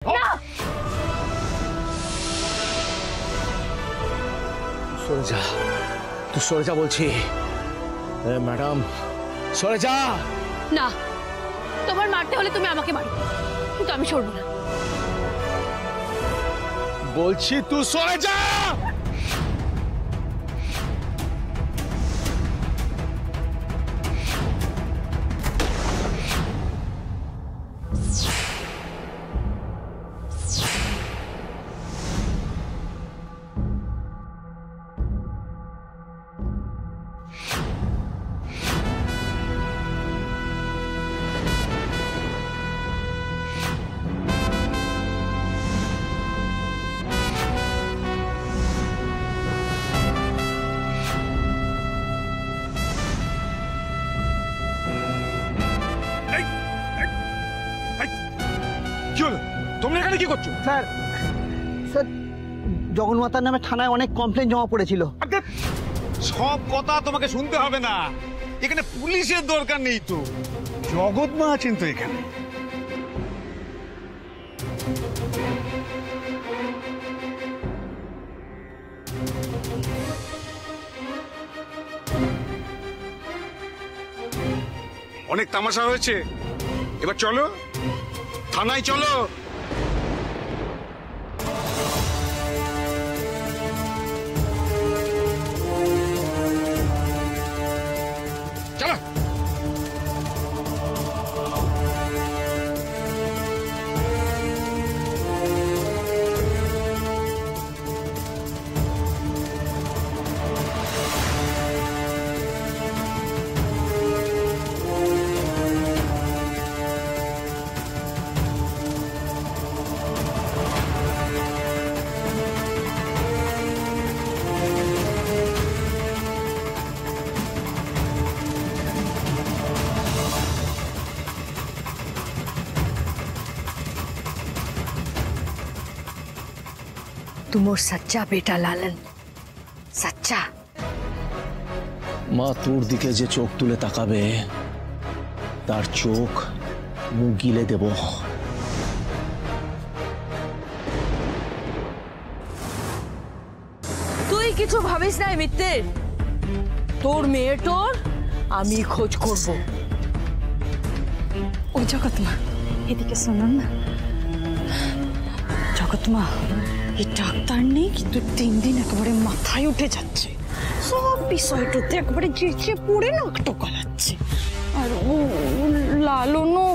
সরে যা, তুই সরে যা বলছি। ম্যাডাম সরে যা। না, তোমার মারতে হলে তুমি আমাকে মারো, কিন্তু আমি সরবো না। বলছি তুই সরে যা। তোমরা এখানে কি করছো? স্যার স্যার জগন্মাতার নামে থানায় অনেক কমপ্লেন জমা পড়েছিল। সব কথা তোমাকে শুনতে হবে না, এখানে পুলিশের দরকার নেই তো, জগৎমা আছেন তো এখানে। অনেক তামাশা হয়েছে, এবার চলো থানায় চলো। চলো। तुम और सच्चा बेटा लालन, सच्चा। মা তোর দিকে যে চোখ তুলে তাকাবে তার চোখ মুখ গিলে দেব। তুই কিছু ভাবিস না মিত্রে, তোর মেয়েটোর আমি খোঁজ করব। ওই জগৎমা এদিকে শুনুন না। জগৎমা এই ডাক্তার নেই কিন্তু 3 দিন একেবারে মাথায় উঠে যাচ্ছে, সব বিষয়টাতে একেবারে চেঁচিয়ে পড়ে নাকটো গলাচ্ছে। আর ও লালনও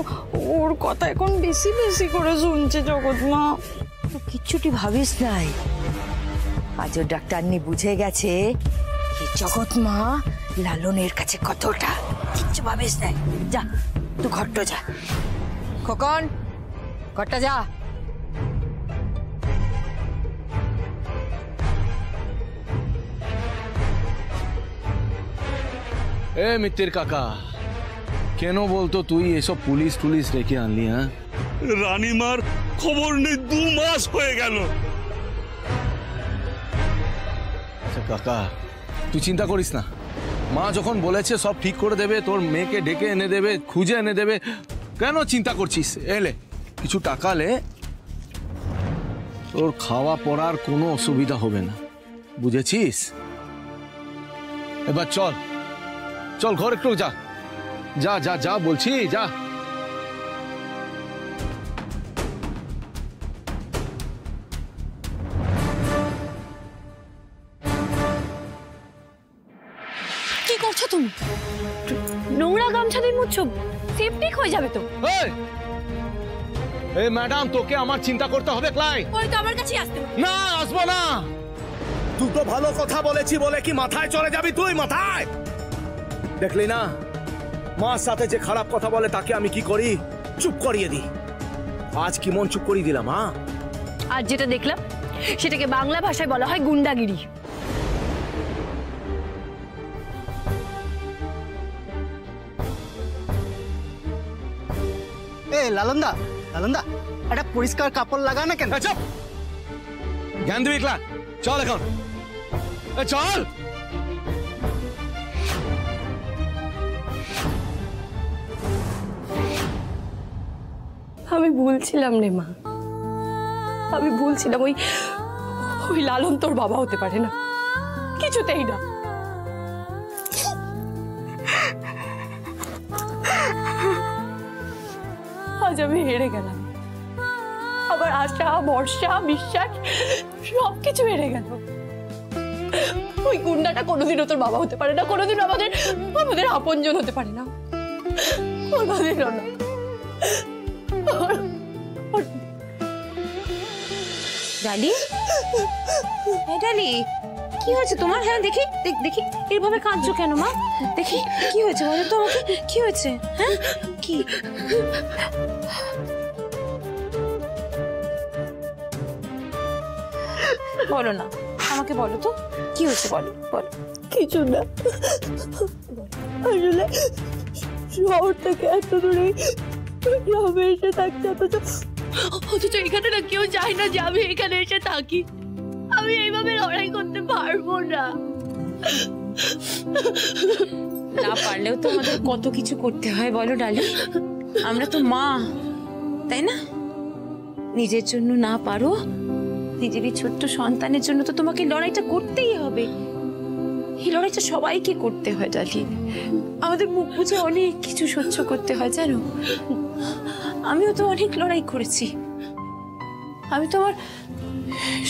ওর কথা এখন বেশি বেশি করে শুনছে। জগৎমা তো কিচ্ছুটি ভাবিস নাই, আজ ও ডাক্তারনি বুঝে গেছে এই জগৎমা লালনের কাছে কতটা। কিচ্ছু ভাবিস নাই, যা তুই ঘরটা যা। খোকন ঘরটা যা। এ মিত্তির কাকা, কেন বলতো তুই এসব পুলিশ টুলিশ রেখে আনলি? হ্যাঁ, রানীমার খবর নেই, 2 মাস হয়ে গেল। আচ্ছা কাকা, তুই চিন্তা করিস না, মা যখন বলেছে সব ঠিক করে দেবে, তোর মেয়েকে ডেকে এনে দেবে, খুঁজে এনে দেবে, কেন চিন্তা করছিস? এলে কিছু টাকা লে, তোর খাওয়া পড়ার কোনো অসুবিধা হবে না, বুঝেছিস? এবার চল চল ঘর একটু যা যা যা যা বলছি, যা। কি করছো তুমি? নোংরা গামছা দিয়ে মুছছো, সেপটিক হয়ে যাবে তো। এই ম্যাডাম, তোকে আমার চিন্তা করতে হবে ক্লাই। ওই তো আমার কাছেই আসতে হবে। না, আসবো না। দুটো ভালো কথা বলেছি বলে কি মাথায় চলে যাবি তুই? মাথায় দেখলি না মার সাথে যে খারাপ কথা বলে তাকে আমি কি করি? চুপ করিয়ে দিই। আজ কি মন চুপ করিয়ে দিলাম? হ্যাঁ, আর যেটা দেখলাম সেটাকে বাংলা ভাষায় বলা হয় গুন্ডাগিরি। এ লালনদা, লালনদা একটা পরিষ্কার কাপড় লাগা না কেন? চুপ, জ্ঞান দিবি ক্লা। চল এখন, চল। আমি ভুলছিলাম রে মা, আমি বলছিলাম ওই ওই লালন তোর বাবা হতে পারে না, কিছুতেই না। আজ আমি হেরে গেলাম, আমার আশা ভরসা বিশ্বাস সবকিছু হেরে গেল। ওই গুন্ডাটা কোনোদিনও তোর বাবা হতে পারে না, কোনোদিন আমাদের আপনজন হতে পারে না, কোনোদিনও না। ডালি, ডালি কি হয়েছে তোমার? হ্যাঁ দেখি দেখি, এইভাবে কাঁদছো কেন মা? দেখি কি হয়েছে বলো তো আমাকে, কি হয়েছে? হ্যাঁ কি? বলো না, আমাকে বলো তো কি হয়েছে, বলো বলো। কিছু না, আসলে শহর থেকে এত দূরে গ্রামে এসে থাকতে, অথচ এখানে না কেউ চায় না যে আমি এখানে এসে থাকি। আমি এইভাবে লড়াই করতে পারবো না। না পারলেও তো আমাদের কত কিছু করতে হয় বলো ডালি, আমরা তো মা, তাই না? নিজের জন্য না পারো, নিজেরই ছোট্ট সন্তানের জন্য তো তোমাকে লড়াইটা করতেই হবে। এই লড়াইটা সবাইকে করতে হয় ডালি, আমাদের মুখ বুঝে অনেক কিছু সহ্য করতে হয় জানো। আমিও তো অনেক লড়াই করেছি, আমি তো আমার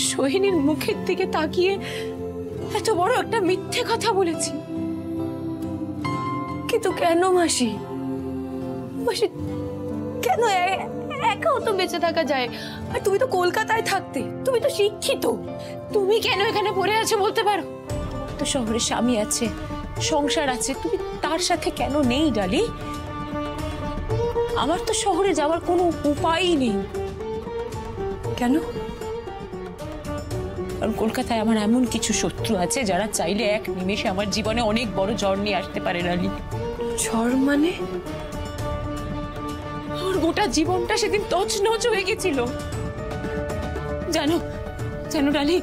সোহিনীর মুখের দিকে তাকিয়ে এত বড় একটা মিথ্যে কথা বলেছি। কিন্তু কেন মাসি, মাসি কেন একাও তো বেঁচে থাকা যায়? আর তুমি তো কলকাতায় থাকতে, তুমি তো শিক্ষিত, তুমি কেন এখানে পড়ে আছো বলতে পারো? তো শহরে স্বামী আছে, সংসার আছে, তুমি তার সাথে কেন নেই ডালি? আমার তো শহরে যাওয়ার কোনো উপায়ই নেই। কেন? কারণ কলকাতায় আমার এমন কিছু শত্রু আছে যারা চাইলে এক নিমেষে আমার জীবনে অনেক বড় ঝড় নিয়ে আসতে পারে ডালি। ঝড় মানে? আমার গোটা জীবনটা সেদিন তছনছ হয়ে গেছিল জানো, জানো ডালি,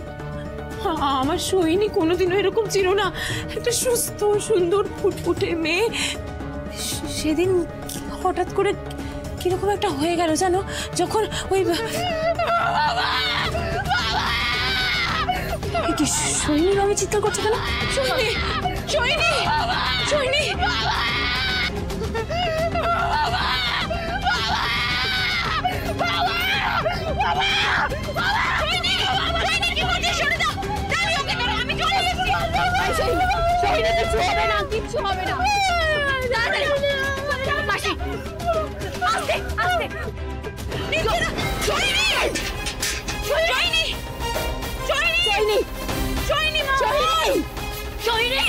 আমার সোহিনী কোনোদিনও এরকম ছিল না, একটা সুস্থ সুন্দর ফুটফুটে মেয়ে। সেদিন হঠাৎ করে কিরকম একটা হয়ে গেল জানো, যখন ওই সোহিনীর আমি চিৎকার করছে কেন? সোহিনী, সোহিনী, সোহিনী, কিচ্ছু হবে না, মাসি আস্তে আস্তে। সোহিনী, সোহিনী, সোহিনী, সোহিনী, সোহিনী,